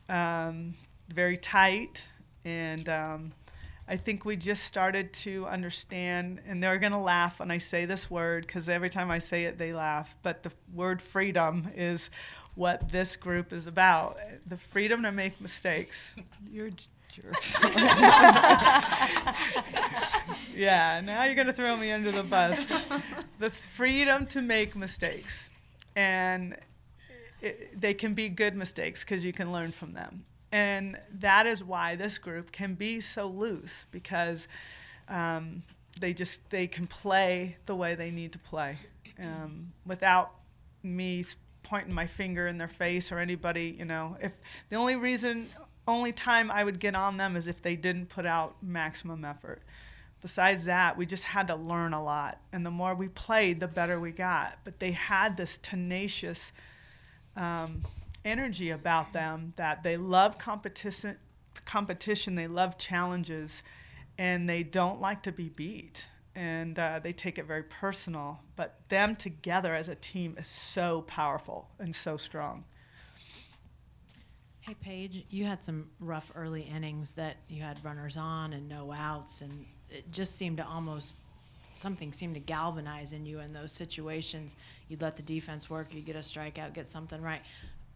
very tight. And I think we just started to understand, and they're going to laugh when I say this word, because every time I say it, they laugh. But the word freedom is what this group is about. The freedom to make mistakes. You're jerks. Yeah, now you're going to throw me under the bus. The freedom to make mistakes. And they can be good mistakes because you can learn from them. And that is why this group can be so loose, because they can play the way they need to play without me pointing my finger in their face or anybody, if the only time I would get on them is if they didn't put out maximum effort. Besides that, we just had to learn a lot. And the more we played, the better we got. But they had this tenacious energy about them that they love competition, they love challenges, and they don't like to be beat. And they take it very personal. But them together as a team is so powerful and so strong. Hey, Paige, you had some rough early innings that you had runners on and no outs, and it just seemed to something seemed to galvanize in you in those situations. You'd let the defense work, you'd get a strikeout, get something right.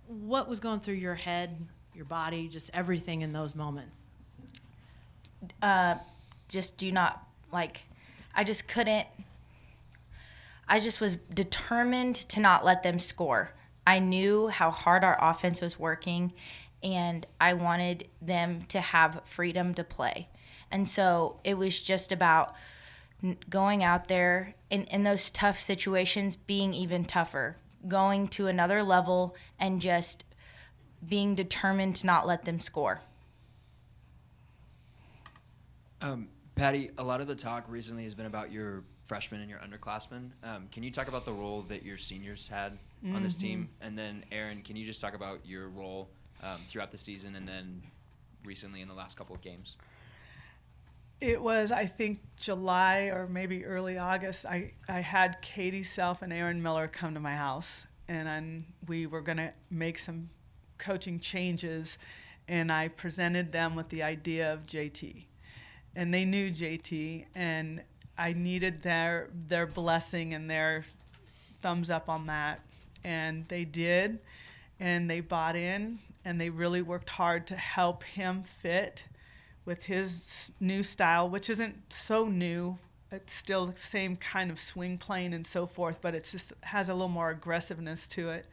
What was going through your head, your body, just everything in those moments? Just do not, I just couldn't, I just was determined to not let them score. I knew how hard our offense was working, and I wanted them to have freedom to play. And so it was just about going out there in those tough situations, being even tougher, going to another level, and just being determined to not let them score. Patty, a lot of the talk recently has been about your freshmen and your underclassmen. Can you talk about the role that your seniors had on this team? And then, Aaron, can you just talk about your role throughout the season and then recently in the last couple of games? It was, I think, July or maybe early August. I had Katie Self and Aaron Miller come to my house, and we were going to make some coaching changes, and I presented them with the idea of JT. And they knew JT, and I needed their blessing and their thumbs up on that. And they did, and they bought in, and they really worked hard to help him fit with his new style, which isn't so new. It's still the same kind of swing plane and so forth, but it just has a little more aggressiveness to it.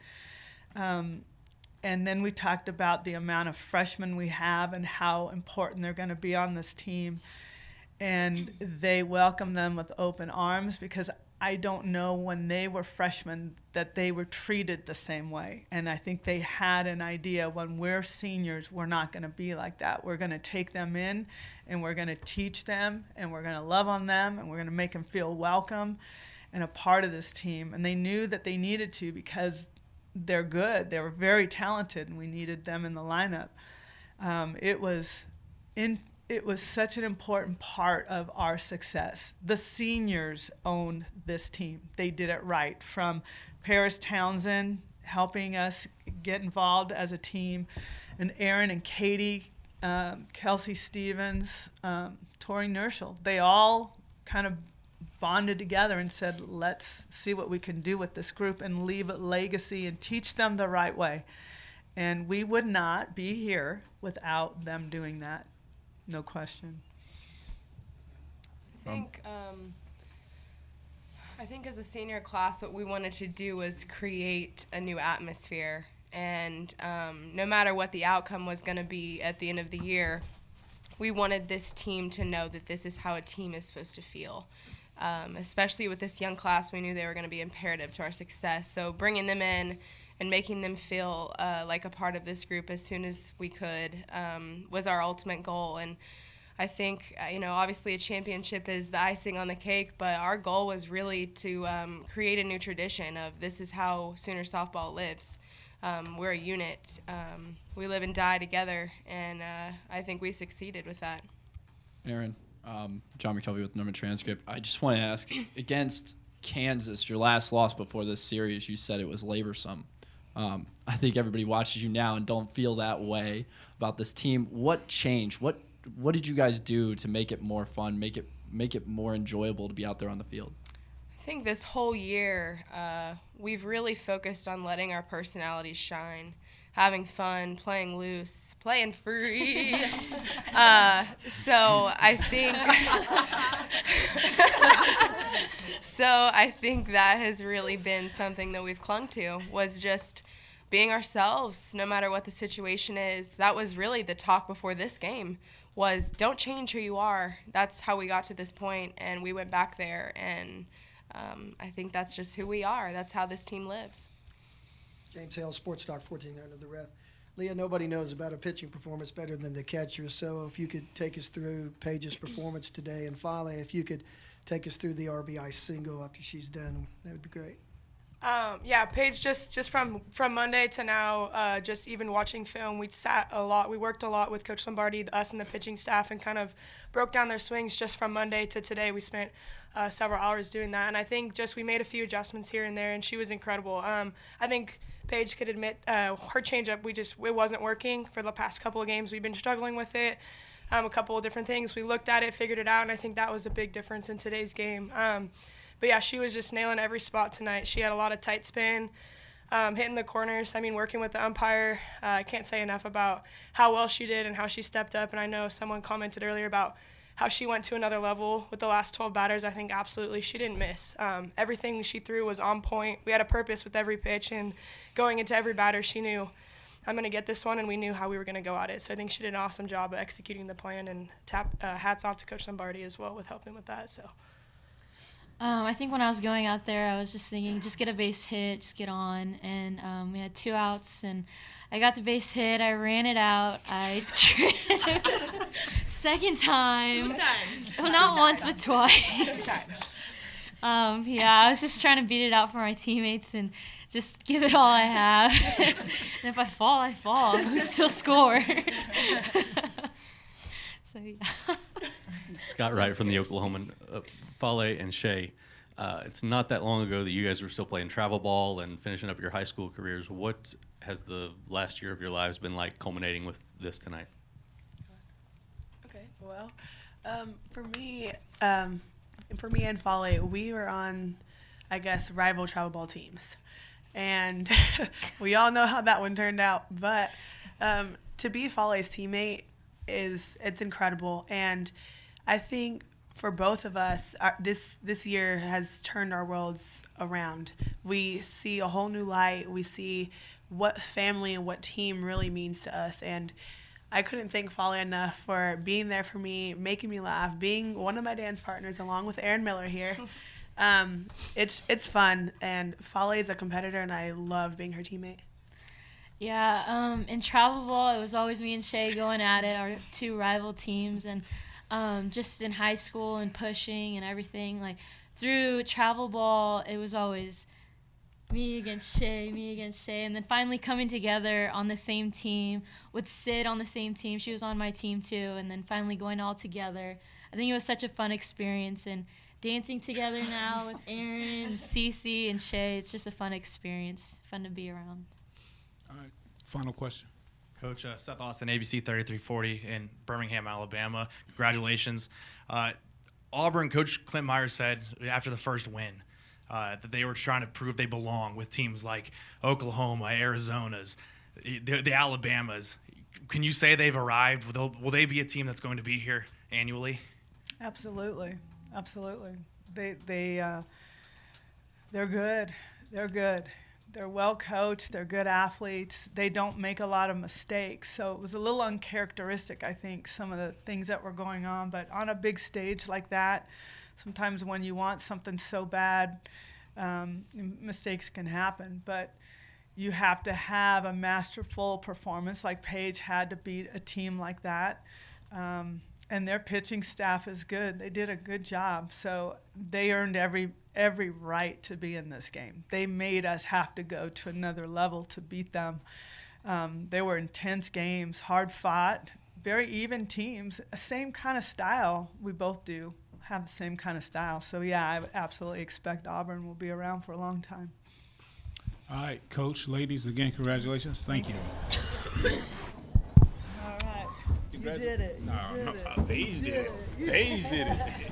And then we talked about the amount of freshmen we have and how important they're going to be on this team. And they welcome them with open arms, because I don't know when they were freshmen that they were treated the same way. And I think they had an idea, when we're seniors, we're not going to be like that. We're going to take them in, and we're going to teach them, and we're going to love on them, and we're going to make them feel welcome and a part of this team. And they knew that they needed to, because they're good. They were very talented, and we needed them in the lineup. It was such an important part of our success. The seniors owned this team. They did it right, from Paris Townsend helping us get involved as a team, and Aaron and Katie, Kelsey Stevens, Tori Nerschel. They all kind of bonded together and said, let's see what we can do with this group and leave a legacy and teach them the right way. And we would not be here without them doing that. No question. I think as a senior class, what we wanted to do was create a new atmosphere. And no matter what the outcome was going to be at the end of the year, we wanted this team to know that this is how a team is supposed to feel. Especially with this young class, we knew they were going to be imperative to our success. So bringing them in and making them feel like a part of this group as soon as we could was our ultimate goal. And I think, obviously a championship is the icing on the cake, but our goal was really to create a new tradition of this is how Sooner softball lives. we're a unit. We live and die together, and I think we succeeded with that. Aaron, John McKelvey with Norman Transcript. I just want to ask, against Kansas, your last loss before this series, you said it was laborsome. I think everybody watches you now and don't feel that way about this team. What changed? What did you guys do to make it more fun, make it more enjoyable to be out there on the field? I think this whole year, we've really focused on letting our personalities shine, having fun, playing loose, playing free. So I think that has really been something that we've clung to, was just being ourselves no matter what the situation is. That was really the talk before this game, was don't change who you are. That's how we got to this point, and we went back there, and I think that's just who we are. That's how this team lives. James Hale, Sports Talk 1400 The Ref. Leah, nobody knows about a pitching performance better than the catcher, so if you could take us through Paige's performance today, and finally, if you could take us through the RBI single after she's done, that would be great. Yeah, Paige, just from Monday to now, just even watching film, we sat a lot. We worked a lot with Coach Lombardi, us and the pitching staff, and kind of broke down their swings just from Monday to today. We spent several hours doing that, and I think just we made a few adjustments here and there, and she was incredible. I think Paige could admit her changeup, it wasn't working for the past couple of games. We've been struggling with it, a couple of different things. We looked at it, figured it out, and I think that was a big difference in today's game. But yeah, she was just nailing every spot tonight. She had a lot of tight spin, hitting the corners. I mean, working with the umpire, I can't say enough about how well she did and how she stepped up. And I know someone commented earlier about how she went to another level with the last 12 batters. I think absolutely she didn't miss. Everything she threw was on point. We had a purpose with every pitch, and going into every batter, she knew, I'm going to get this one, and we knew how we were going to go at it. So I think she did an awesome job of executing the plan, and hats off to Coach Lombardi as well with helping with that. So. I think when I was going out there, I was just thinking, just get a base hit, just get on. And we had 2 outs, and I got the base hit. I ran it out. I tripped. Second time. 2 times. Well, not once, but twice. Yeah, I was just trying to beat it out for my teammates and just give it all I have. And if I fall, I fall. We still score. So, yeah. Scott Wright from the Oklahoman. Fale and Shay, it's not that long ago that you guys were still playing travel ball and finishing up your high school careers. What has the last year of your lives been like, culminating with this tonight? Okay, well, for me and Fale, we were on, I guess, rival travel ball teams. And we all know how that one turned out. But to be Fale's teammate it's incredible. And I think for both of us, this year has turned our worlds around. We see a whole new light. We see what family and what team really means to us. And I couldn't thank Fale enough for being there for me, making me laugh, being one of my dance partners along with Aaron Miller here. It's fun, and Fale is a competitor, and I love being her teammate. Yeah, in travel ball, it was always me and Shay going at it, our 2 rival teams, and just in high school and pushing and everything, like through travel ball, it was always me against Shay, and then finally coming together on the same team with Sid on the same team. She was on my team too, and then finally going all together. I think it was such a fun experience, and dancing together now with Aaron, Cece, and Shay, it's just a fun experience, fun to be around. All right, final question. Coach Seth Austin, ABC 3340 in Birmingham, Alabama. Congratulations. Auburn, Coach Clint Myers said after the first win that they were trying to prove they belong with teams like Oklahoma, Arizona's, the Alabamas. Can you say they've arrived? Will they be a team that's going to be here annually? Absolutely. They're good. They're good. They're well coached. They're good athletes. They don't make a lot of mistakes. So it was a little uncharacteristic, I think, some of the things that were going on. But on a big stage like that, sometimes when you want something so bad, mistakes can happen. But you have to have a masterful performance like Paige had to beat a team like that. And their pitching staff is good. They did a good job. So they earned every every right to be in this game. They made us have to go to another level to beat them. They were intense games, hard fought, very even teams, same kind of style. We both do have the same kind of style. So, yeah, I would absolutely expect Auburn will be around for a long time. All right, Coach, ladies, again, congratulations. Thank you. All right. You did it. No, Paige did it. Paige did it.